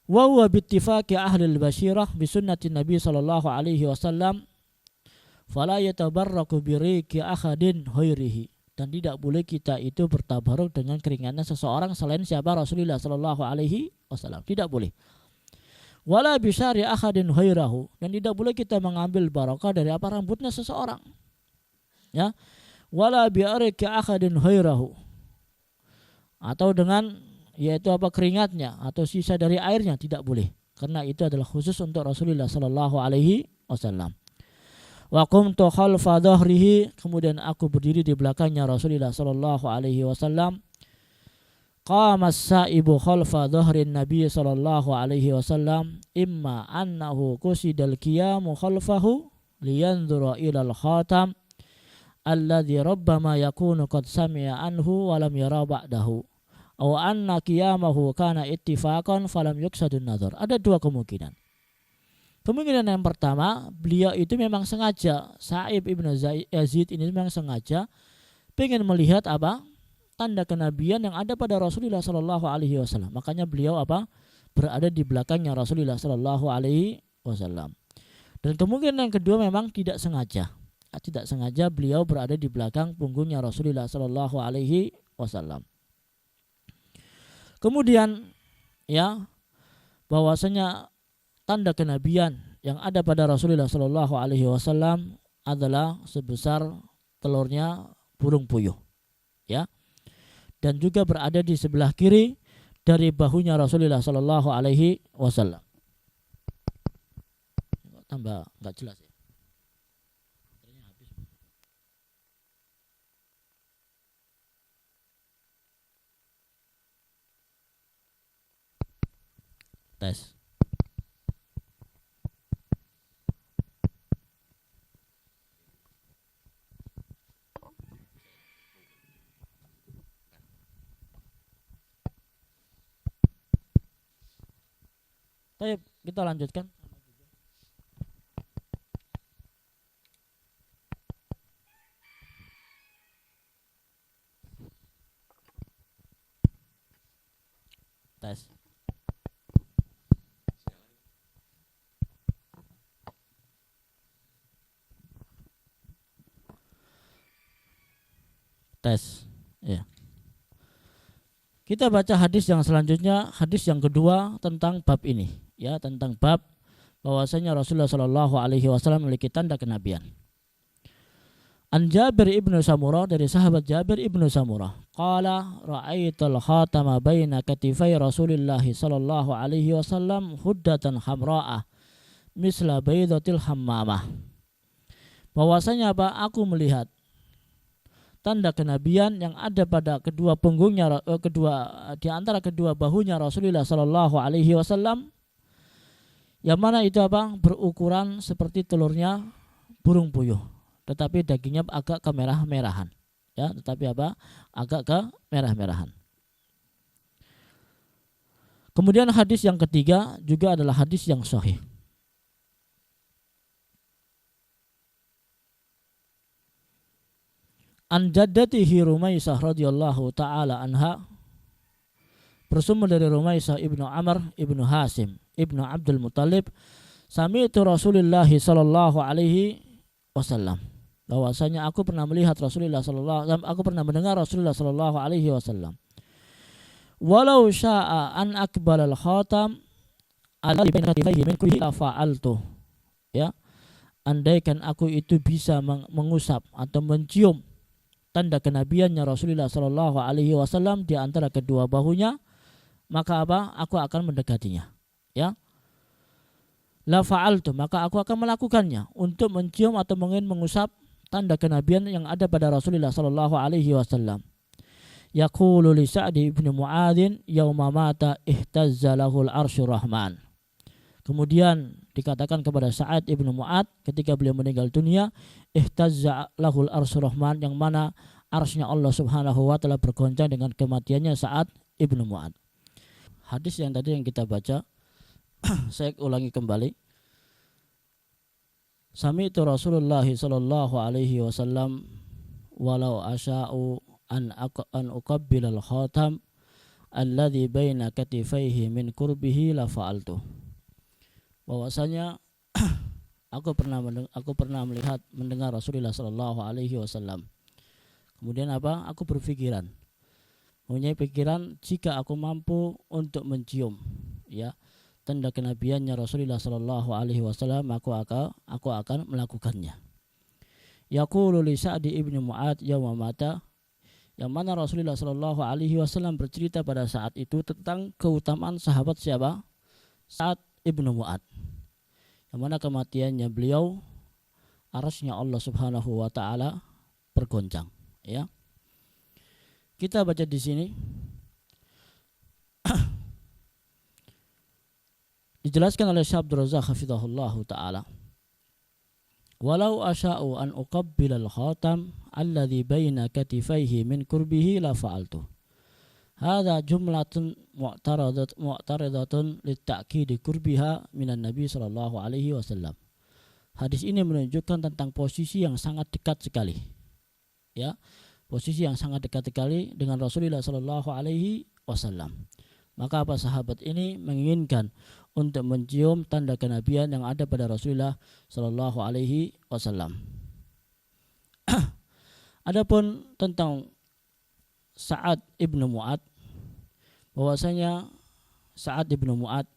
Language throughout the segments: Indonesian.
Wa huwa bittifaqi ahli al-basyirah bi sunnati Nabi sallallahu alaihi wasallam fala yatabarraku biriki ahadin ghairihi. Dan tidak boleh kita itu bertabaruk dengan keringanan seseorang selain siapa? Rasulullah sallallahu alaihi wasallam. Tidak boleh. Wala bisyari ahadin ghairahu, dan tidak boleh kita mengambil barakah dari apa rambutnya seseorang. Ya. Wala bi'ariki ahadin ghairahu, atau dengan yaitu apa keringatnya atau sisa dari airnya, tidak boleh, karena itu adalah khusus untuk Rasulullah sallallahu alaihi wasallam. Wa qumtu khalfa dhahrihi, kemudian aku berdiri di belakangnya Rasulullah sallallahu alaihi wasallam. Qama as-sa'ibu khalfa dhahrin Nabi sallallahu alaihi wasallam imma annahu qusidal qiyamu khalfahu liyanzura ila al-khatam alladhi rabbama yakunu qad sami'a anhu wa lam yara ba'dahu aw anna qiyamahu kana ittifaqan falam yuqsadun nazar. Ada dua kemungkinan. Kemungkinan yang pertama, beliau itu memang sengaja, Sa'ib ibnu Yazid ini memang sengaja pengen melihat apa? Tanda kenabian yang ada pada Rasulullah sallallahu alaihi wasallam. Makanya beliau apa? Berada di belakangnya Rasulullah sallallahu alaihi wasallam. Dan kemungkinan yang kedua memang tidak sengaja. Tidak sengaja beliau berada di belakang punggungnya Rasulullah sallallahu alaihi wasallam. Kemudian ya, bahwasanya tanda kenabian yang ada pada Rasulullah sallallahu alaihi wasallam adalah sebesar telurnya burung puyuh, ya. Dan juga berada di sebelah kiri dari bahunya Rasulullah sallallahu alaihi wasallam. Tambah enggak jelas ya. Tes. Baik, kita lanjutkan. Tes. Tes. Ya. Kita baca hadis yang selanjutnya, hadis yang kedua tentang bab ini, ya, tentang bab bahwasanya Rasulullah sallallahu alaihi wasallam memiliki tanda kenabian. An Jabir ibnu Samurah, dari sahabat Jabir ibnu Samurah, qala ra'aitul khatama baina katifai Rasulillah sallallahu alaihi wasallam huddatan hamra'ah misla baydatil hammamah. Bahwasanya apa? Aku melihat tanda kenabian yang ada pada kedua punggungnya, di antara kedua bahunya Rasulullah sallallahu alaihi wasallam, yang mana itu apa? Berukuran seperti telurnya burung puyuh, tetapi dagingnya agak kemerah-merahan, ya, tetapi apa? Agak kemerah-merahan. Kemudian hadis yang ketiga juga adalah hadis yang sahih. An jaddatihi Rumaisah radhiyallahu taala anha, bersumber dari Rumaisah ibnu Amr ibnu Hasim ibnu Abdul Muttalib, sami'tu Rasulullah sallallahu alaihi wasallam, bahwasanya aku pernah melihat Rasulullah sallallahu alaihi wasallam, aku pernah mendengar Rasulullah sallallahu alaihi wasallam, walau syaa an akbal al khatam alladhi baina katifaihi min kulli fa'altu, ya, andaikan aku itu bisa mengusap atau mencium tanda kenabiannya Rasulullah sallallahu alaihi wasallam di antara kedua bahunya, maka apa? Aku akan mendekatinya, ya. La fa'altu, maka aku akan melakukannya untuk mencium atau mengusap tanda kenabian yang ada pada Rasulullah sallallahu alaihi wasallam. Yaqulu li Sa'd bin Mu'adz yauma mata ihtazza lahul arsyur rahman. Kemudian dikatakan kepada Sa'ad ibnu Mu'adz ketika beliau meninggal dunia, ihtazza lahul arsyur rahman, yang mana arsy-Nya Allah Subhanahu wa taala bergoncang dengan kematiannya Sa'ad ibnu Mu'adz. Hadis yang tadi yang kita baca saya ulangi kembali. Sami'tu Rasulullah sallallahu alaihi wasallam walau asya'u an uqabbilal khatam alladzi baina katifaihi min qurbihi la fa'altu. Bahwasanya aku pernah mendengar Rasulullah sallallahu alaihi wasallam. Kemudian apa? Aku mempunyai pikiran jika aku mampu untuk mencium ya tanda kenabiannya Rasulullah sallallahu alaihi wasallam, aku akan melakukannya. Yaqulu li Sa'd ibn Mu'adz yauma mata, yang mana Rasulullah sallallahu alaihi wasallam bercerita pada saat itu tentang keutamaan sahabat siapa? Sa'd ibn Mu'adz. Yang mana kematiannya beliau, arasnya Allah Subhanahu wa taala bergoncang, ya. Kita baca di sini dijelaskan oleh Syekh Abdul Razak hafizahullahu taala. Walau asya'u an uqabbil al-khatam alladhi baina katifaihi min kurbihi la fa'altu. Hadza jumlatun mu'taridatun litta'kidi kurbiha minan Nabi sallallahu alaihi wasallam. Hadis ini menunjukkan tentang posisi yang sangat dekat sekali. Ya, posisi yang sangat dekat sekali dengan Rasulullah sallallahu alaihi wasallam. Maka apa sahabat ini menginginkan untuk mencium tanda kenabian yang ada pada Rasulullah sallallahu alaihi wasallam. Adapun tentang Sa'ad ibnu Mu'adz, bahwasanya Sa'ad ibnu Mu'adz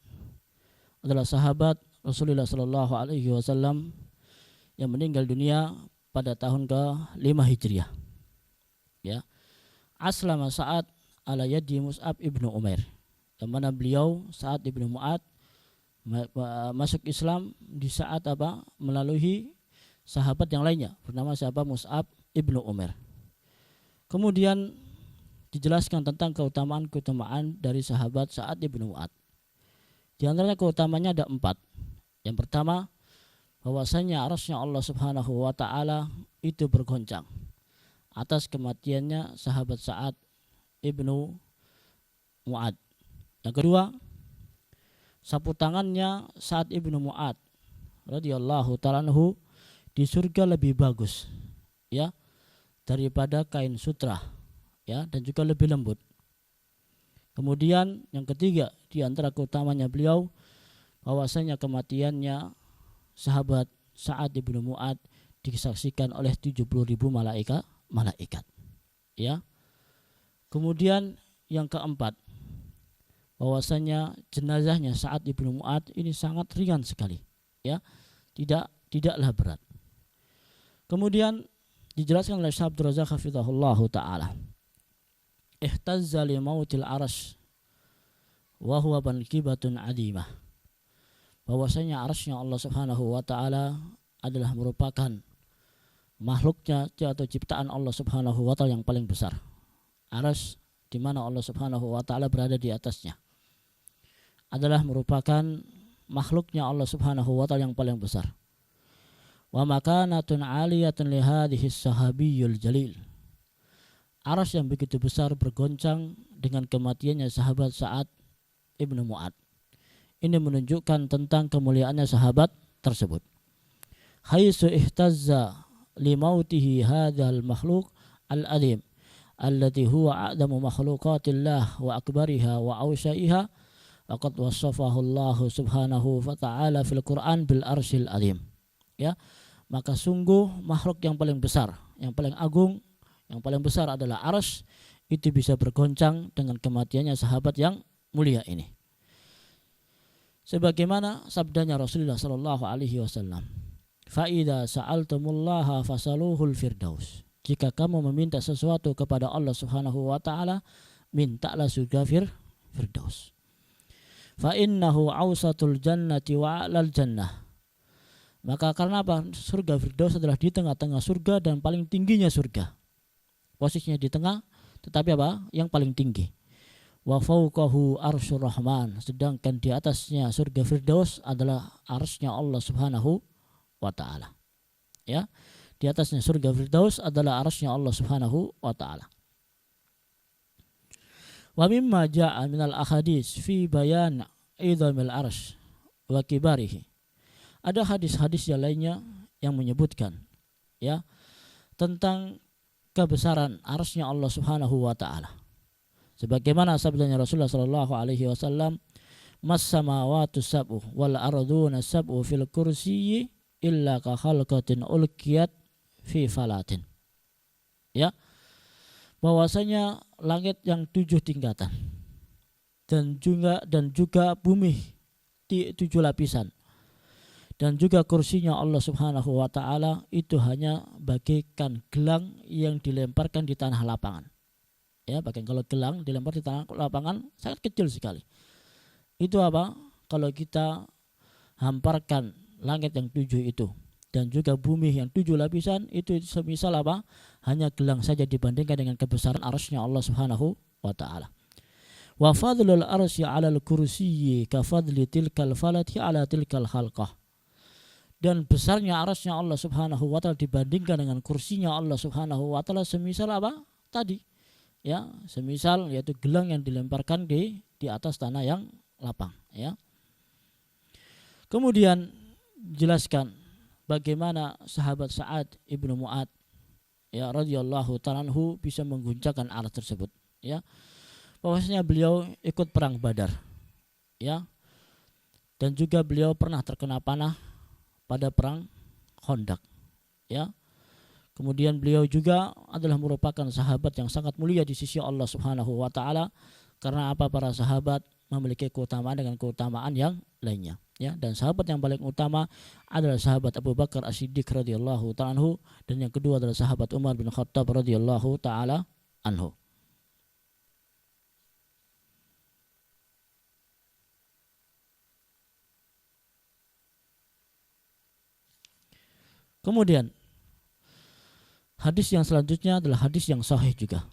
adalah sahabat Rasulullah sallallahu alaihi wasallam yang meninggal dunia pada tahun ke-5 Hijriah. Ya. Aslama Sa'ad ala yadi Mus'ab ibnu Umair. Yang mana beliau Sa'ad ibnu Mu'adz masuk Islam di saat apa? Melalui sahabat yang lainnya bernama siapa? Mus'ab ibnu Umair. Kemudian dijelaskan tentang keutamaan dari sahabat Sa'ad ibnu Mu'adz. Di antaranya keutamanya ada 4. Yang pertama, bahwasanya arasnya Allah Subhanahu wa taala itu bergoncang atas kematiannya sahabat Sa'ad ibnu Mu'adz. Yang kedua, sapu tangannya Sa'ad ibnu Mu'adz radhiyallahu ta'ala anhu di surga lebih bagus, ya, daripada kain sutra, ya, dan juga lebih lembut. Kemudian yang ketiga, di antara keutamanya beliau, bahwasanya kematiannya sahabat Sa'ad ibnu Mu'adz disaksikan oleh 70.000 malaikat, ya. Kemudian yang keempat, bahwasanya jenazahnya Sa'ad ibnu Mu'adz ini sangat ringan sekali, ya, tidaklah berat. Kemudian dijelaskan oleh Syekh Abdul Razak hafizahullahu taala, ihtazza li mautil arash wa huwa bankibatun adimah, bahwasanya arasnya Allah Subhanahu wa taala adalah merupakan makhluknya atau ciptaan Allah Subhanahu wa taala yang paling besar. Aras di mana Allah Subhanahu wa taala berada di atasnya adalah merupakan makhluknya Allah Subhanahu wa taala yang paling besar. Wa makanatun 'aliyatun li hadhihi sahabiyul jalil. Aras yang begitu besar bergoncang dengan kematiannya sahabat Sa'ad ibnu Mu'adz. Ini menunjukkan tentang kemuliaannya sahabat tersebut. Haitsu ihtazza li mautihi hadzal makhluk al-'azim alladhi huwa a'damu makhluqatillah wa akbariha wa awsaiha, faqad wasafahu Allah Subhanahu wa ta'ala fil Qur'an bil arsyil 'azim. Ya, maka sungguh makhluk yang paling besar, yang paling agung, yang paling besar adalah arsy, itu bisa bergoncang dengan kematiannya sahabat yang mulia ini. Sebagaimana sabdanya Rasulullah sallallahu alaihi wasallam, fa idza sa'altumullaha fasaluhul firdaus. Jika kamu meminta sesuatu kepada Allah Subhanahu wa taala, mintalah surga firdaus. Fa innahu awsatul jannati wa 'alal jannah. Maka karena apa? Surga firdaus adalah di tengah-tengah surga dan paling tingginya surga. Posisinya di tengah, tetapi apa? Yang paling tinggi. Wa fawqahu arsyur rahman, sedangkan di atasnya surga firdaus adalah arsy-nya Allah Subhanahu wa taala. Ya. Di atasnya surga firdaus adalah arsy-nya Allah Subhanahu wa taala. Wa mimma jaa'a minal ahadits fi bayan idhamil arsy wa kibarihi. Ada hadis-hadis yang lainnya yang menyebutkan, ya, tentang kebesaran arsy-nya Allah Subhanahu wa taala. Sebagaimana sabdanya Rasulullah sallallahu alaihi wasallam, "Mas samawati sab'u wal arduna sab'u fil kursiyyi illa ka khalqatin ulqiyat fi falatin." Ya, bahwasanya langit yang 7 tingkatan dan juga bumi 7 lapisan dan juga kursinya Allah Subhanahu wa taala itu hanya bagaikan gelang yang dilemparkan di tanah lapangan. Ya, bahkan kalau gelang dilempar di tanah lapangan sangat kecil sekali. Itu apa? Kalau kita hamparkan langit yang 7 itu dan juga bumi yang 7 lapisan, itu semisal apa? Hanya gelang saja dibandingkan dengan kebesaran arsy-Nya Allah Subhanahu wa taala. Wa fadlul arsy 'alal kursiyyi ka fadli tilkal falati 'ala tilkal khalqah. Dan besarnya arsy-Nya Allah Subhanahu wa taala dibandingkan dengan kursinya Allah Subhanahu wa taala semisal apa? Tadi. Ya, semisal yaitu gelang yang dilemparkan di atas tanah yang lapang, ya. Kemudian jelaskan bagaimana sahabat Sa'ad ibnu Mu'ad ya radhiyallahu ta'ala anhu bisa mengguncangkan aras tersebut, ya. Bahwasanya beliau ikut perang Badar, ya. Dan juga beliau pernah terkena panah pada perang Khandaq, ya. Kemudian beliau juga adalah merupakan sahabat yang sangat mulia di sisi Allah Subhanahu wa taala, karena apa? Para sahabat memiliki keutamaan dengan keutamaan yang lainnya, ya. Dan sahabat yang paling utama adalah sahabat Abu Bakar As-Siddiq radhiyallahu ta'ala anhu, dan yang kedua adalah sahabat Umar bin Khattab radhiyallahu ta'ala anhu. Kemudian hadis yang selanjutnya adalah hadis yang sahih juga.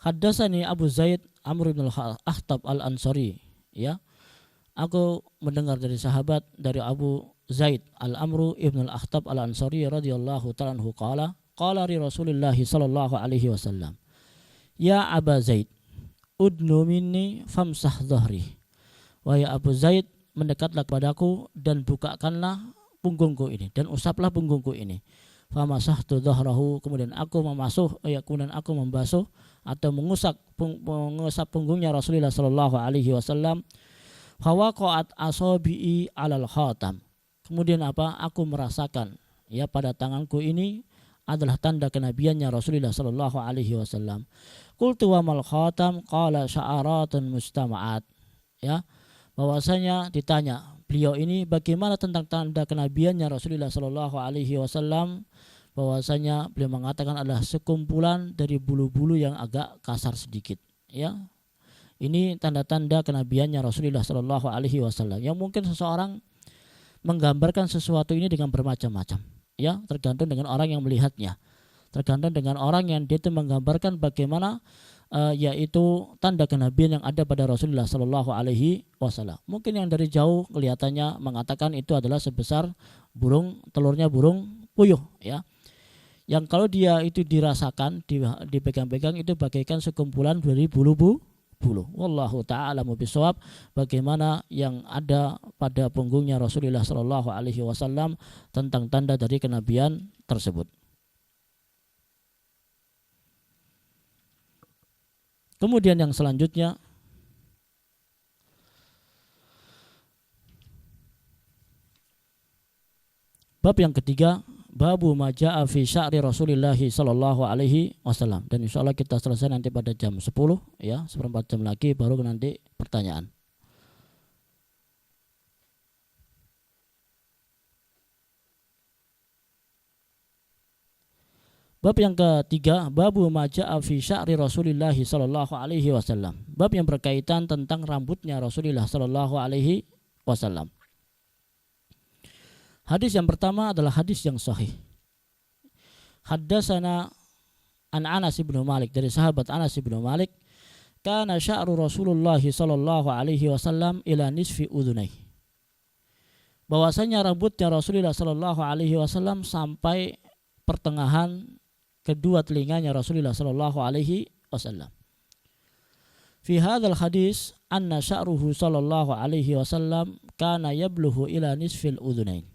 Haddatsani Abu Zaid Amr bin al-Akhtab al-Ansari, ya. Aku mendengar dari sahabat dari Abu Zaid al-Amru ibn al-Akhtab al-Ansari radhiyallahu ta'ala anhu qala li Rasulillah sallallahu alaihi wasallam, "Ya Aba Zaid, udnu minni famsah dhahri." Wahai Abu Zaid, mendekatlah kepadaku dan bukakanlah punggungku ini dan usaplah punggungku ini. Famasahtu dhahrahu, kemudian aku membasuh atau mengusap punggungnya Rasulullah sallallahu alaihi wasallam. Fawaqa'at asabi'i 'alal khatam. Kemudian apa? Aku merasakan ya pada tanganku ini adalah tanda kenabiannya Rasulullah sallallahu alaihi wasallam. Qultu wa mal khatam? Qala sya'aratun mustama'at. Ya. Bahwasanya ditanya beliau ini bagaimana tentang tanda kenabiannya Rasulullah Shallallahu Alaihi Wasallam, bahwasanya beliau mengatakan adalah sekumpulan dari bulu-bulu yang agak kasar sedikit, ya. Ini tanda-tanda kenabiannya Rasulullah Shallallahu Alaihi Wasallam yang mungkin seseorang menggambarkan sesuatu ini dengan bermacam-macam, ya, tergantung dengan orang yang melihatnya, tergantung dengan orang yang dia itu menggambarkan bagaimana yaitu tanda kenabian yang ada pada Rasulullah Sallallahu Alaihi Wasallam. Mungkin yang dari jauh kelihatannya mengatakan itu adalah sebesar telurnya burung puyuh, ya. Yang kalau dia itu dirasakan, dipegang-pegang, itu bagaikan sekumpulan dari bulu. Wallahu ta'ala bisawab. Bagaimana yang ada pada punggungnya Rasulullah Sallallahu Alaihi Wasallam tentang tanda dari kenabian tersebut. Kemudian yang selanjutnya bab yang ketiga, babu maja'a fi sya'ri Rasulillah sallallahu alaihi wasallam, dan insyaallah kita selesai nanti pada jam 10, ya, seperempat jam lagi baru nanti pertanyaan. Bab yang ketiga, babu maja'a fi sya'ri Rasulillah sallallahu alaihi wasallam. Bab yang berkaitan tentang rambutnya Rasulullah sallallahu alaihi wasallam. Hadis yang pertama adalah hadis yang sahih. Haddatsana an Anas bin Malik, dari sahabat Anas bin Malik, kana sya'ru Rasulullah sallallahu alaihi wasallam ila nisfi udhunai. Bahwasanya rambutnya Rasulullah sallallahu alaihi wasallam sampai pertengahan kedua telinganya Rasulullah sallallahu alaihi wasallam. Fi hadzal hadis anna sya'ruhu sallallahu alaihi wasallam kana yablughu ila nisfil udhunain.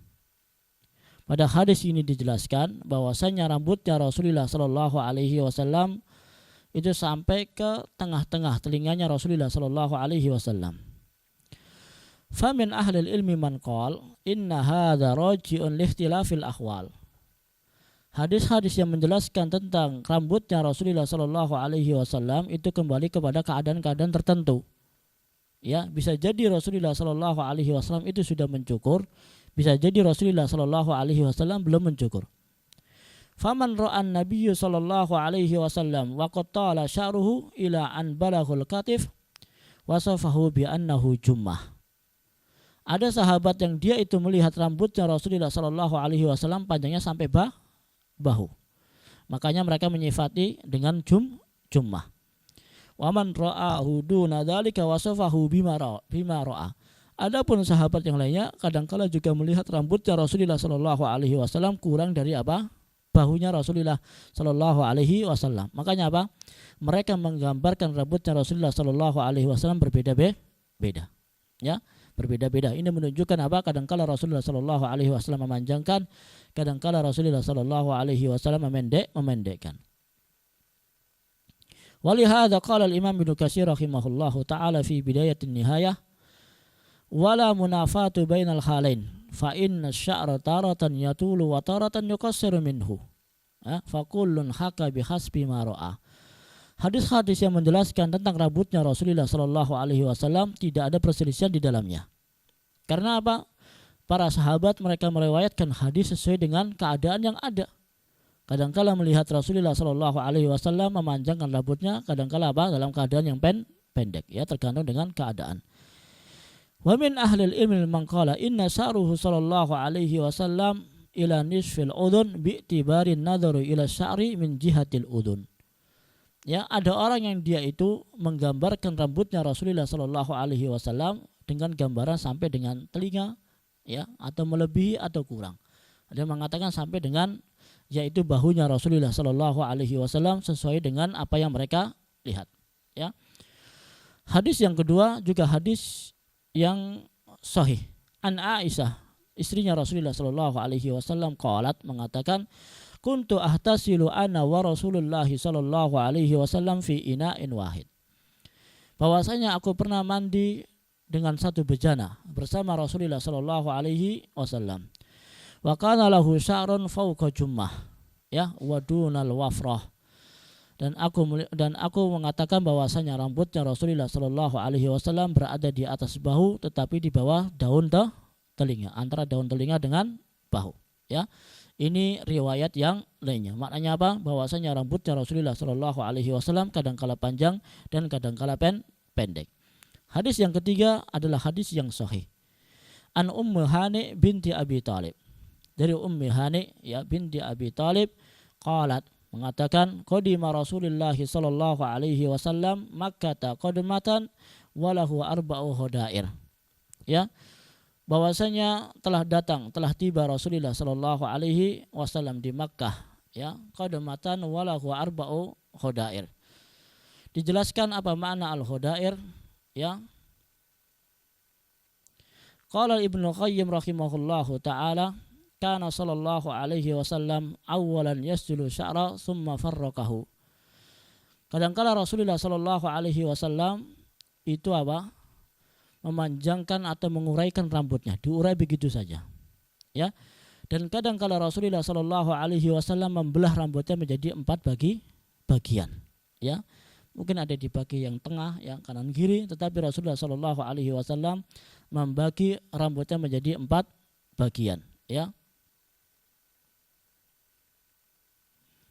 Pada hadis ini dijelaskan bahwasanya rambutnya Rasulullah Shallallahu Alaihi Wasallam itu sampai ke tengah-tengah telinganya Rasulullah Shallallahu Alaihi Wasallam. Famin ahlil ilmi man qala inna hadza raji'un lihtilafil ahwal. Hadis-hadis yang menjelaskan tentang rambutnya Rasulullah Shallallahu Alaihi Wasallam itu kembali kepada keadaan-keadaan tertentu. Ya, bisa jadi Rasulullah Shallallahu Alaihi Wasallam itu sudah mencukur, bisa jadi Rasulullah Shallallahu Alaihi Wasallam belum mencukur. Faman ra'an Nabiyyu Shallallahu Alaihi Wasallam wa qad tala sya'ruhu ila an balaghul katif wasafahu bi annahu jummah. Ada sahabat yang dia itu melihat rambutnya Rasulullah Shallallahu Alaihi Wasallam panjangnya sampai bahu. Makanya mereka menyifati dengan jummah. Waman ra'ahu duna dzalika wasafahu bima ra'a. Adapun sahabat yang lainnya kadangkala juga melihat rambutnya Rasulullah Shallallahu Alaihi Wasallam kurang dari apa? Bahunya Rasulullah Shallallahu Alaihi Wasallam. Makanya apa? Mereka menggambarkan rambutnya Rasulullah Shallallahu Alaihi Wasallam berbeda-beda. Ya, berbeda-beda. Ini menunjukkan apa? Kadangkala Rasulullah Shallallahu Alaihi Wasallam memanjangkan, kadangkala Rasulullah Shallallahu Alaihi Wasallam memendekkan. Walihada qala al-Imam Ibnu Katsir rahimahullahu taala fi bidayatin nihayah wala munafatu bainal halain fa inna asy-sya'ra taratan yatulu wa taratan yuqassiru minhu fa kullun haka bihasbi ma ra'a. Hadis-hadis yang menjelaskan tentang rambutnya Rasulullah Shallallahu Alaihi Wasallam tidak ada perselisihan di dalamnya. Karena apa? Para sahabat mereka meriwayatkan hadis sesuai dengan keadaan yang ada. Kadangkala melihat Rasulullah Shallallahu Alaihi Wasallam memanjangkan rambutnya, kadangkala apa? Dalam keadaan yang pendek, ya, tergantung dengan keadaan. Wa min ahlil ilmi man qala inna sya'ruhu sallallahu alaihi wasallam ila nisfil udhun bi'tibari nadharu ila sya'ri min jihatil udhun. Ya, ada orang yang dia itu menggambarkan rambutnya Rasulullah Shallallahu Alaihi Wasallam dengan gambaran sampai dengan telinga, ya, atau melebihi atau kurang. Ada yang mengatakan sampai dengan yaitu bahunya Rasulullah Shallallahu Alaihi Wasallam sesuai dengan apa yang mereka lihat. Ya. Hadis yang kedua juga hadis yang sahih. An Aisyah, istrinya Rasulullah Shallallahu Alaihi Wasallam, qalat, mengatakan, kuntu ahtasilu ana wa Rasulullah sallallahu alaihi wasallam fi ina'in wahid. Bahwasanya aku pernah mandi dengan satu bejana bersama Rasulullah sallallahu alaihi wasallam. Wa kana lahu sya'run fawqa jummah, ya, wa dunal wafrah. Dan aku mengatakan bahwasanya rambutnya Rasulullah sallallahu alaihi wasallam berada di atas bahu tetapi di bawah daun telinga, antara daun telinga dengan bahu, ya. Ini riwayat yang lainnya. Maknanya apa? Bahwasanya rambutnya Rasulullah Shallallahu Alaihi Wasallam kadangkala panjang dan kadangkala pendek. Hadis yang ketiga adalah hadis yang sahih. An Ummu Hani binti Abi Thalib. Dari Ummu Hani, ya, binti Abi Thalib, qalat, mengatakan, qadima Rasulullah Shallallahu Alaihi Wasallam Makkah qadmatan walahu arba'u hodair. Ya. Bahwasanya telah tiba Rasulullah Shallallahu Alaihi Wasallam di Makkah, ya, qadmatan walahu arba'u khodair. Dijelaskan apa makna al-khodair, ya. Qala Ibnu Qayyim rahimahullahu taala, kana sallallahu alaihi wasallam awwalan yasjulu sya'ra thumma farraqahu. Kadangkala Rasulullah Shallallahu Alaihi Wasallam itu apa? Memanjangkan atau menguraikan rambutnya, diurai begitu saja, ya. Dan kadang-kala Rasulullah Shallallahu Alaihi Wasallam membelah rambutnya menjadi 4 bagian, ya. Mungkin ada di bagi yang tengah, yang kanan kiri, tetapi Rasulullah Shallallahu Alaihi Wasallam membagi rambutnya menjadi 4 bagian, ya.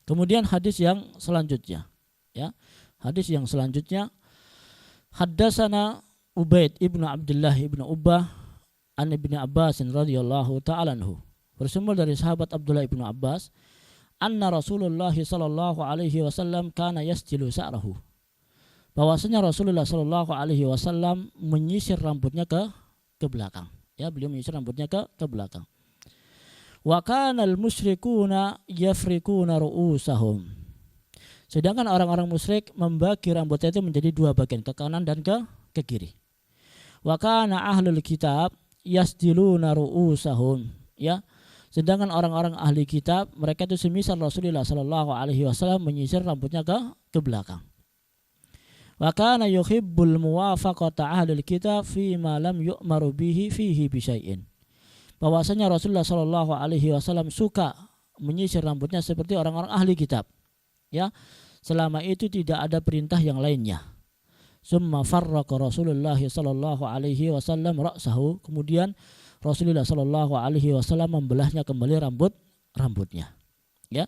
Kemudian hadis yang selanjutnya, ya, hadis yang selanjutnya, haddatsana Ubaid ibnu Abdullah ibnu Ubbah an ibni Abbas radhiyallahu ta'ala anhu, bersumber dari sahabat Abdullah ibnu Abbas, anna Rasulullah sallallahu alaihi wasallam kana yasjilu sa'rahu, bahwasanya Rasulullah sallallahu alaihi wasallam menyisir rambutnya ke belakang, ya, beliau menyisir rambutnya ke belakang. Wa kana al-musyrikuna yafrikuna ru'usahum, sedangkan orang-orang musyrik membagi rambutnya itu menjadi 2 bagian, ke kanan dan ke kiri. Wa kana ahlul kitab yasjiluna ru'usahum, ya, Sedangkan orang-orang ahli kitab mereka itu semisal Rasulullah sallallahu alaihi wasallam menyisir rambutnya ke belakang. Wa kana yuhibbul muwafaqata ahlil kitab fi ma lam yu'maru bihi fihi bi syai'in. Bahwasanya Rasulullah sallallahu alaihi wasallam suka menyisir rambutnya seperti orang-orang ahli kitab. Ya, selama itu tidak ada perintah yang lainnya. Summa farraqa Rasulullah sallallahu alaihi wasallam ra'sahu. Kemudian Rasulullah sallallahu alaihi wasallam membelahnya kembali rambutnya. Ya.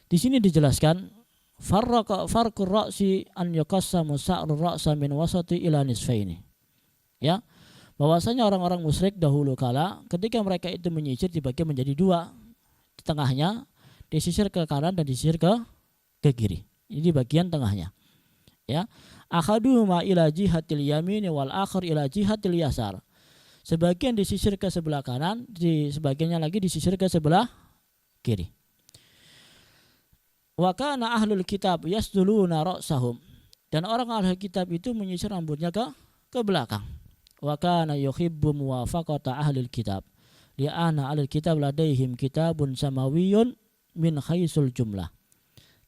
Di sini dijelaskan farqur ra'si an yuqassamu sa'rur ra'sa min wasati ila nisfaini. Ya. Bahwasanya orang-orang musyrik dahulu kala ketika mereka itu menyisir dibagi menjadi dua. Di tengahnya disisir ke kanan dan disisir ke kiri. Ini bagian tengahnya. Ya. Ahaduhuma ila jihatil yamin wal akhar ila jihatil yasar. Sebagian disisir ke sebelah kanan, sebagiannya lagi disisir ke sebelah kiri. Wa kana ahlul kitab yasduluna ra'sahum. Dan orang ahlul kitab itu menyisir rambutnya ke belakang. Wa kana yuhibbu muwafaqata ahlul kitab. Li'anna ahlul kitab ladaihim kitabun samawiyyun min khaisul jumlah.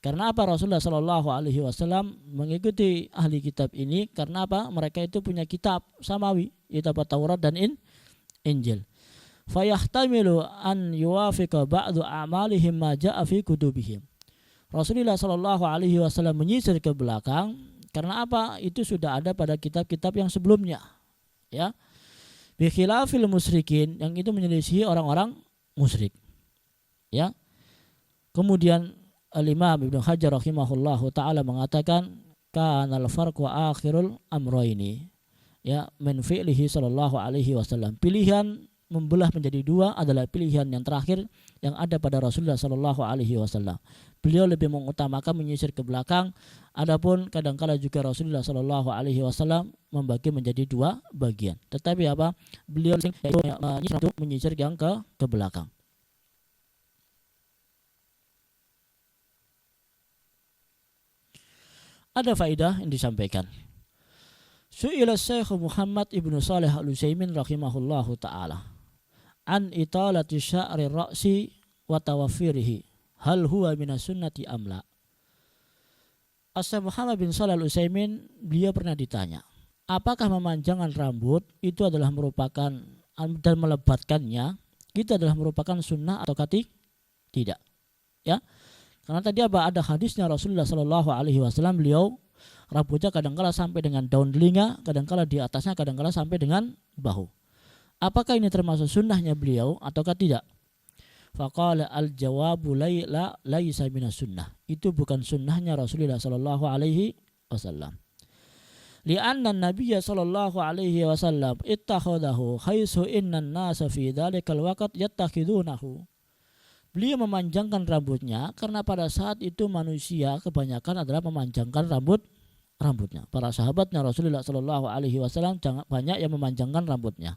Karena apa Rasulullah Shallallahu Alaihi Wasallam mengikuti ahli kitab ini? Karena apa? Mereka itu punya kitab samawi, kitab Taurat dan Injil. Fayahtamilu an yuwafiqa ba'du a'malihim ma ja'a fi kutubihim. Rasulullah Shallallahu Alaihi Wasallam menyisir ke belakang. Karena apa? Itu sudah ada pada kitab-kitab yang sebelumnya. Ya, bi khilafil musyrikin, yang itu menyelisihi orang-orang musyrik. Ya, kemudian Al-Imam Ibnu Hajar rahimahullahu taala mengatakan kanal farqu akhirul amroini, ya, min fi'lihi sallallahu alaihi wasallam. Pilihan membelah menjadi dua adalah pilihan yang terakhir yang ada pada Rasulullah sallallahu alaihi wasallam. Beliau lebih mengutamakan menyisir ke belakang, adapun kadangkala juga Rasulullah sallallahu alaihi wasallam membagi menjadi dua bagian. Tetapi apa? Beliau menyisir yang ke belakang. Ada faedah yang disampaikan. Su'ila Syekh Muhammad Ibnu Shalih Al-Utsaimin rahimahullahu taala an italati sya'ri ra'si wa tawaffirihi hal huwa minas sunnati amla. Syekh Muhammad bin Shalih Al-Utsaimin beliau pernah ditanya, apakah memanjangkan rambut itu adalah merupakan dan melebatkannya itu adalah merupakan sunnah atau tidak? Ya. Karena tadi ada hadisnya Rasulullah Shallallahu Alaihi Wasallam, beliau rambutnya kadangkala sampai dengan daun telinga, kadangkala di atasnya, kadangkala sampai dengan bahu. Apakah ini termasuk sunnahnya beliau ataukah tidak? Faqala al-jawabu laisa minas sunnah. Itu bukan sunnahnya Rasulullah Shallallahu Alaihi Wasallam. Li'anna Nabiyya Shallallahu Alaihi Wasallam ittakhadahu khaisu innan nasa fi dhalikal waqt yattakhidunahu. Beliau memanjangkan rambutnya karena pada saat itu manusia kebanyakan adalah memanjangkan rambutnya. Para sahabatnya Rasulullah Shallallahu Alaihi Wasallam banyak yang memanjangkan rambutnya.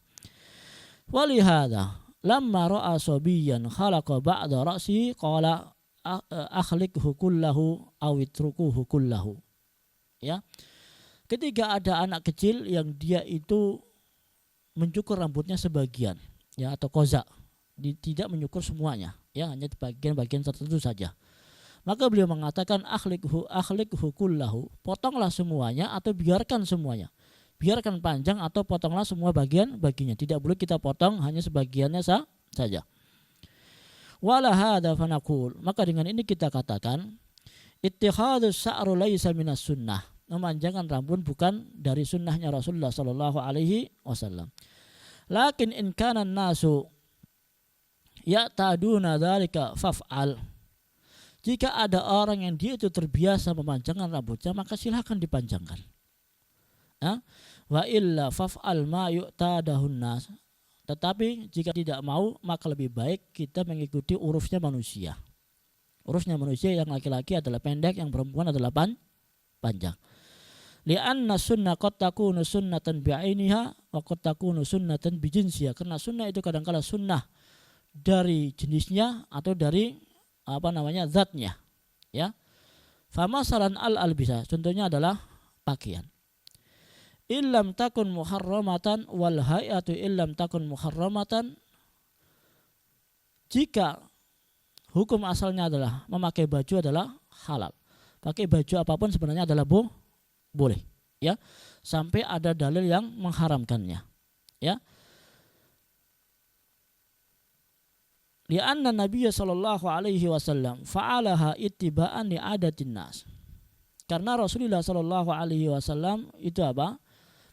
Walihada lamma ra'a sabiyan khalaqa ba'da ra'sihi qala akhliqhu kullahu aw itrukuhu kullahu. Ya. Ketika ada anak kecil yang dia itu mencukur rambutnya sebagian, ya, atau koza, tidak menyukur semuanya, ya, hanya bagian-bagian tertentu saja. Maka beliau mengatakan akhliqhu kullahu, potonglah semuanya atau biarkan semuanya. Biarkan panjang atau potonglah semua bagian-bagiannya. Tidak boleh kita potong hanya sebagiannya saja. Wala hadza fanaqul, maka dengan ini kita katakan ittihadus sa'ru laisa minas sunnah. Memanjangkan rambut bukan dari sunnahnya Rasulullah sallallahu alaihi wasallam. Lakin in kana nasu ya'taduna dzalika faf'al. Jika ada orang yang dia itu terbiasa memanjangkan rambutnya, maka silakan dipanjangkan. Ya? Wa illa faf'al ma yu'tadahun nas. Tetapi jika tidak mau, maka lebih baik kita mengikuti urufnya manusia. Urufnya manusia, yang laki-laki adalah pendek, yang perempuan adalah panjang. Li'anna sunnah qad takunu sunnatan bi'ainiha wa qad takunu sunnatan bijinsiha. Karena sunnah itu kadang-kala sunnah dari jenisnya atau dari zatnya, ya. Famasalan al-albisa, contohnya adalah pakaian. Illam takun muharramatan wal hayatu illam takun muharramatan Jika hukum asalnya adalah memakai baju adalah halal, pakai baju apapun sebenarnya adalah boleh, ya, sampai ada dalil yang mengharamkannya, ya. Lianna Nabiya sallallahu alaihi wasallam fa'alaha ittiba'an li adatin nas. Karena Rasulullah sallallahu alaihi wasallam itu apa?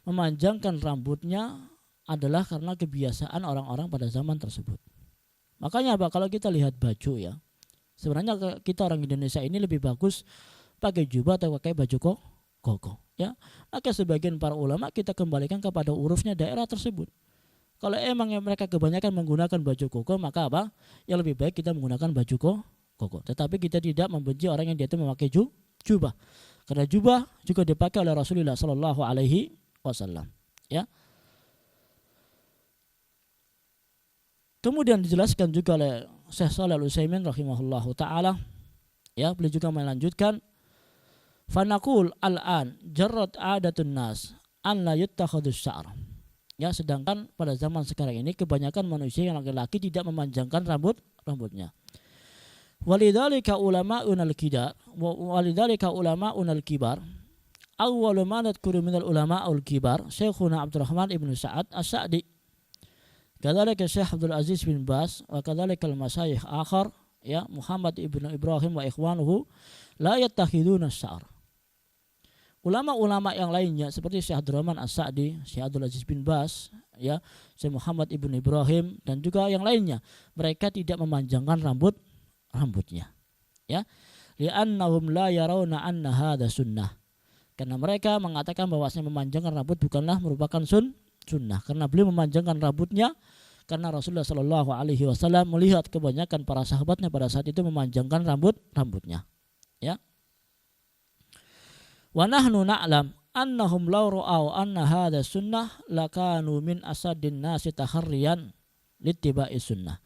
Memanjangkan rambutnya adalah karena kebiasaan orang-orang pada zaman tersebut. Makanya apa? Kalau kita lihat baju, ya, sebenarnya kita orang Indonesia ini lebih bagus pakai jubah atau pakai baju koko, ya. Maka sebagian para ulama kita kembalikan kepada urufnya daerah tersebut. Kalau emang mereka kebanyakan menggunakan baju koko, maka apa? Yang lebih baik kita menggunakan baju koko. Tetapi kita tidak membenci orang yang dia itu memakai jubah. Karena jubah juga dipakai oleh Rasulullah sallallahu alaihi wasallam, ya. Kemudian dijelaskan juga oleh Syekh Shalih Al-Utsaimin rahimahullahu taala, ya, beliau juga melanjutkan, fanaqul al-an jarrat adatun nas an la yattakhadus sya'r. Ya, sedangkan pada zaman sekarang ini kebanyakan manusia yang laki-laki tidak memanjangkan rambutnya. Walidzalika ulama'unal kibar awwalu ma nadhkuru minal ulama'ul kibar Syekhuna Abdurrahman ibnu Sa'ad As-Sa'di, kadzalika Syekh Abdul Aziz bin Baz, wa kadzalika al-masyayikh akhar, ya, Muhammad ibnu Ibrahim wa ikhwanuhu la yattakhiduna asy-sya'r. Ulama-ulama yang lainnya seperti Syekh Abdurrahman As-Sa'di, Syekh Abdul Aziz bin Baz, ya, Syekh Muhammad ibnu Ibrahim dan juga yang lainnya, mereka tidak memanjangkan rambutnya, ya, li'annahum la yarawna anna hadza sunnah, karena mereka mengatakan bahwasanya memanjangkan rambut bukanlah merupakan sunnah, karena beliau memanjangkan rambutnya karena Rasulullah Shallallahu alaihi wasallam melihat kebanyakan para sahabatnya pada saat itu memanjangkan rambutnya, ya. Wa nahnu na'lam annahum law ra'aw anna hadza sunnah lakanu min asaddin nasi taharriyan littiba'i sunnah.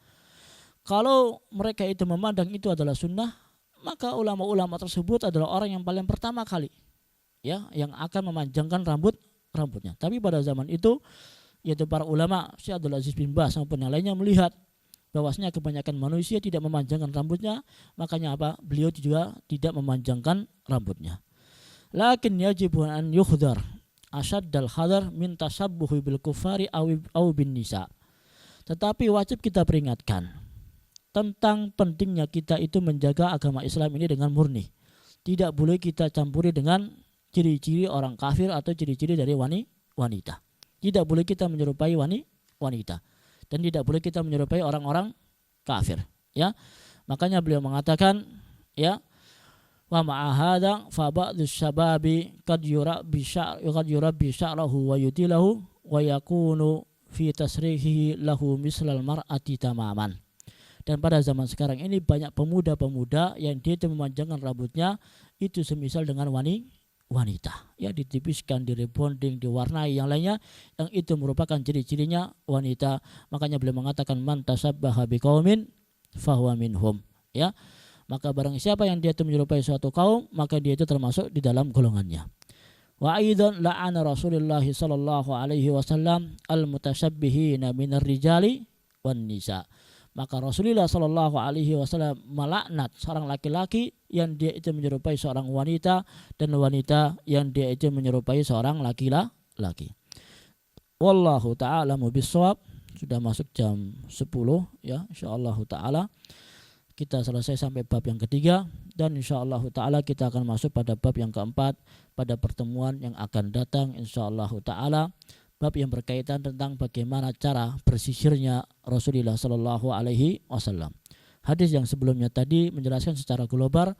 Kalau mereka itu memandang itu adalah sunnah, maka ulama-ulama tersebut adalah orang yang paling pertama kali, ya, yang akan memanjangkan rambutnya. Tapi pada zaman itu, yaitu para ulama Syekh Abdul Aziz bin Baz maupun yang lainnya melihat bahwasanya kebanyakan manusia tidak memanjangkan rambutnya, makanya apa? Beliau juga tidak memanjangkan rambutnya. Lakin yajibu an yukhdar asyaddal hadar min tashabbuhi bil kufari aw bin nisa. Tetapi wajib kita peringatkan tentang pentingnya kita itu menjaga agama Islam ini dengan murni. Tidak boleh kita campuri dengan ciri-ciri orang kafir atau ciri-ciri dari wanita. Tidak boleh kita menyerupai wanita dan tidak boleh kita menyerupai orang-orang kafir, ya. Makanya beliau mengatakan, ya, wa ma'a hadza fa ba'dus syababi qad yurabbi sya'rahu wa yutilahu wa yakunu fi tasrihihi lahu mislal mar'ati tamaman. Dan pada zaman sekarang ini banyak pemuda-pemuda yang dia itu memanjangkan rambutnya itu semisal dengan wanita, ya, ditipiskan, direbonding, diwarnai yang lainnya, yang itu merupakan ciri-cirinya wanita. Makanya beliau mengatakan man tasabbaha biqaumin fahuwa minhum, ya. Maka barang siapa yang dia itu menyerupai suatu kaum, maka dia itu termasuk di dalam golongannya. Wa aidan la'ana Rasulullah sallallahu alaihi wasallam al-mutasyabbihina minar rijali wan nisa. Maka Rasulullah sallallahu alaihi wasallam melaknat seorang laki-laki yang dia itu menyerupai seorang wanita dan wanita yang dia itu menyerupai seorang laki-laki. Wallahu ta'ala mubissawab. Sudah masuk jam 10, ya, insyaallah taala kita selesai sampai bab yang ketiga, dan insyaallah taala kita akan masuk pada bab yang keempat pada pertemuan yang akan datang insyaallah taala, bab yang berkaitan tentang bagaimana cara bersisirnya Rasulullah sallallahu alaihi wasallam. Hadis yang sebelumnya tadi menjelaskan secara global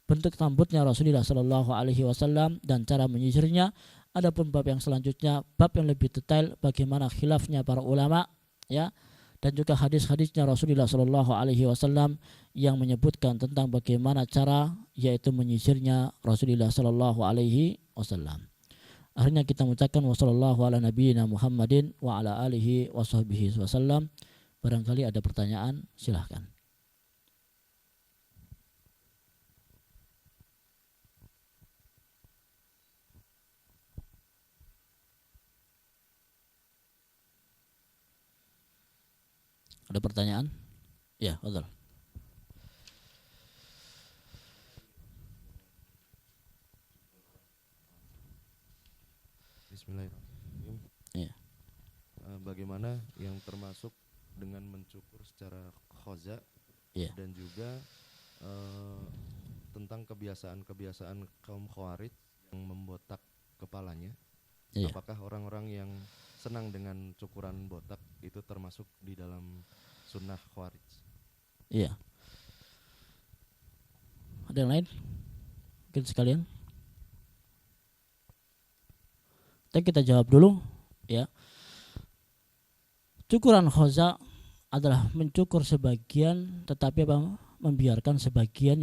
bentuk rambutnya Rasulullah sallallahu alaihi wasallam dan cara menyisirnya. Adapun bab yang selanjutnya, bab yang lebih detail bagaimana khilafnya para ulama, ya, dan juga hadis-hadisnya Rasulullah sallallahu alaihi wasallam yang menyebutkan tentang bagaimana cara yaitu menyisirnya Rasulullah sallallahu alaihi wasallam. Akhirnya kita mengucapkan wassallallahu ala nabiyina Muhammadin wa ala alihi washabbihi wasallam. Barangkali ada pertanyaan, silahkan. Ada pertanyaan? Ya, betul. Bismillahirrahmanirrahim. Ya. Bagaimana yang termasuk dengan mencukur secara khoza, Ya. dan juga tentang kebiasaan-kebiasaan kaum Khawarij yang membotak kepalanya. Ya. Apakah orang-orang yang senang dengan cukuran botak itu termasuk di dalam sunnah Khawarij? Iya. Ada yang lain? Mungkin sekalian. Kita jawab dulu, ya. Cukuran khoza adalah mencukur sebagian, tetapi membiarkan sebagian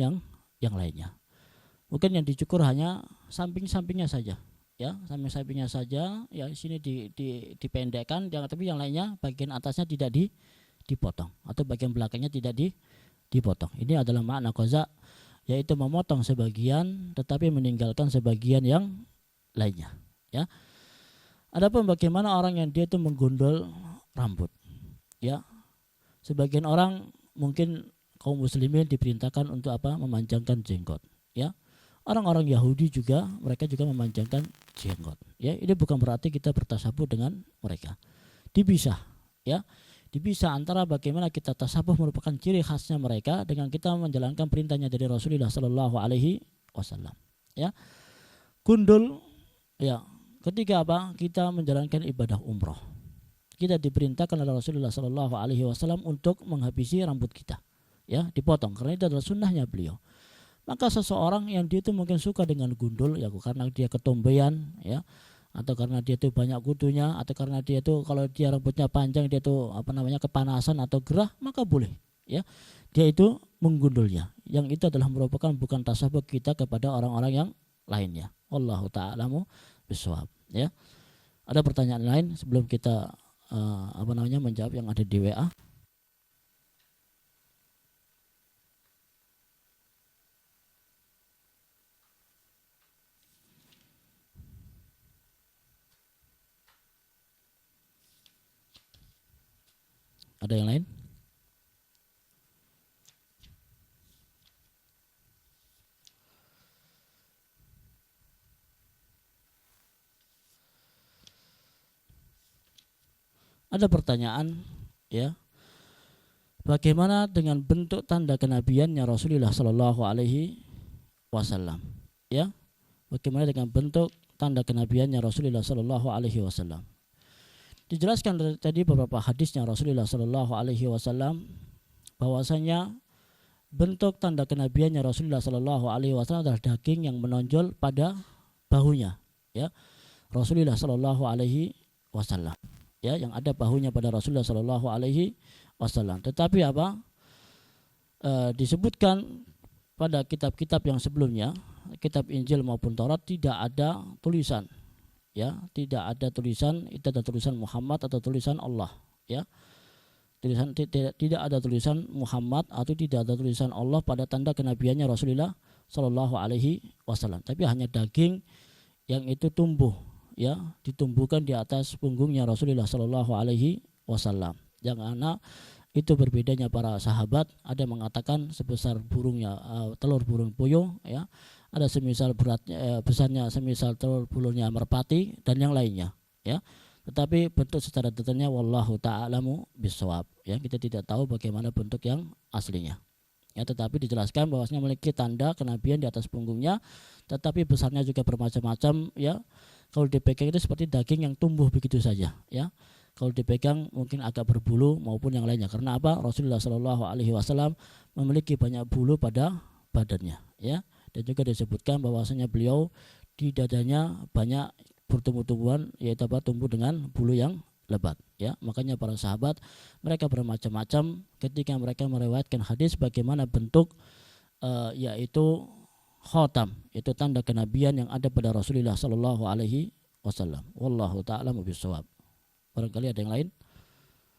yang lainnya. Mungkin yang dicukur hanya samping-sampingnya saja, ya, samping-sampingnya saja. Ya, sini dipendekkan, tapi yang lainnya bagian atasnya tidak dipotong, atau bagian belakangnya tidak dipotong. Ini adalah makna khoza, yaitu memotong sebagian, tetapi meninggalkan sebagian yang lainnya, ya. Adapun bagaimana orang yang dia itu menggundul rambut, ya, sebagian orang mungkin kaum muslimin diperintahkan untuk apa? Memanjangkan jenggot, ya. Orang-orang Yahudi juga, mereka juga memanjangkan jenggot, ya. Ini bukan berarti kita bertasabuh dengan mereka. Dipisah, ya. Dipisah antara bagaimana kita tasabuh merupakan ciri khasnya mereka dengan kita menjalankan perintahnya dari Rasulullah Sallallahu Alaihi Wasallam, ya. Gundul, ya. Ketika apa? Kita menjalankan ibadah umroh, kita diperintahkan oleh Rasulullah Sallallahu Alaihi Wasallam untuk menghabisi rambut kita, ya, dipotong, karena itu adalah sunnahnya beliau. Maka seseorang yang dia itu mungkin suka dengan gundul, ya, karena dia ketombean, ya, atau karena dia itu banyak kutunya, atau karena dia itu kalau dia rambutnya panjang dia itu kepanasan atau gerah, maka boleh, ya, dia itu menggundulnya. Yang itu adalah merupakan bukan tasabuh kita kepada orang-orang yang lainnya. Wallahu ta'alamu bisawab, ya. Ada pertanyaan lain sebelum kita menjawab yang ada di WA? Ada yang lain? Ada pertanyaan, ya. Bagaimana dengan bentuk tanda kenabiannya Rasulullah Sallallahu Alaihi Wasallam, ya? Bagaimana dengan bentuk tanda kenabiannya Rasulullah Sallallahu Alaihi Wasallam? Dijelaskan tadi beberapa hadisnya Rasulullah Sallallahu Alaihi Wasallam bahwasanya bentuk tanda kenabiannya Rasulullah Sallallahu Alaihi Wasallam adalah daging yang menonjol pada bahunya, ya, Rasulullah Sallallahu Alaihi Wasallam, ya, yang ada bahunya pada Rasulullah Sallallahu Alaihi Wasallam. Tetapi disebutkan pada kitab-kitab yang sebelumnya, kitab Injil maupun Taurat, tidak ada tulisan, ya, tidak ada tulisan, itu ada tulisan Muhammad atau tulisan Allah, ya. Tidak ada tulisan Muhammad atau tidak ada tulisan Allah pada tanda kenabiannya Rasulullah Sallallahu Alaihi Wasallam. Tapi hanya daging yang itu tumbuh, ya, ditumbuhkan di atas punggungnya Rasulullah Sallallahu Alaihi Wasallam. Yang mana itu berbedanya para sahabat, ada mengatakan sebesar burungnya telur burung puyuh, ya, ada semisal besarnya semisal telur burungnya merpati dan yang lainnya, ya. Tetapi bentuk secara detailnya wallahu ta'alamu bisawab, ya, kita tidak tahu bagaimana bentuk yang aslinya, ya. Tetapi dijelaskan bahwasanya memiliki tanda kenabian di atas punggungnya, tetapi besarnya juga bermacam-macam, ya. Kalau dipegang itu seperti daging yang tumbuh begitu saja, ya. Kalau dipegang mungkin agak berbulu maupun yang lainnya. Karena apa? Rasulullah Shallallahu Alaihi Wasallam memiliki banyak bulu pada badannya, ya. Dan juga disebutkan bahwasanya beliau di dadanya banyak bertumbuh-tumbuhan, yaitu tumbuh dengan bulu yang lebat, ya. Makanya para sahabat mereka bermacam-macam ketika mereka meriwayatkan hadis bagaimana bentuk yaitu khatam, itu tanda kenabian yang ada pada Rasulullah Sallallahu Alaihi Wasallam. Wallahu ta'ala bisawab. Barangkali ada yang lain?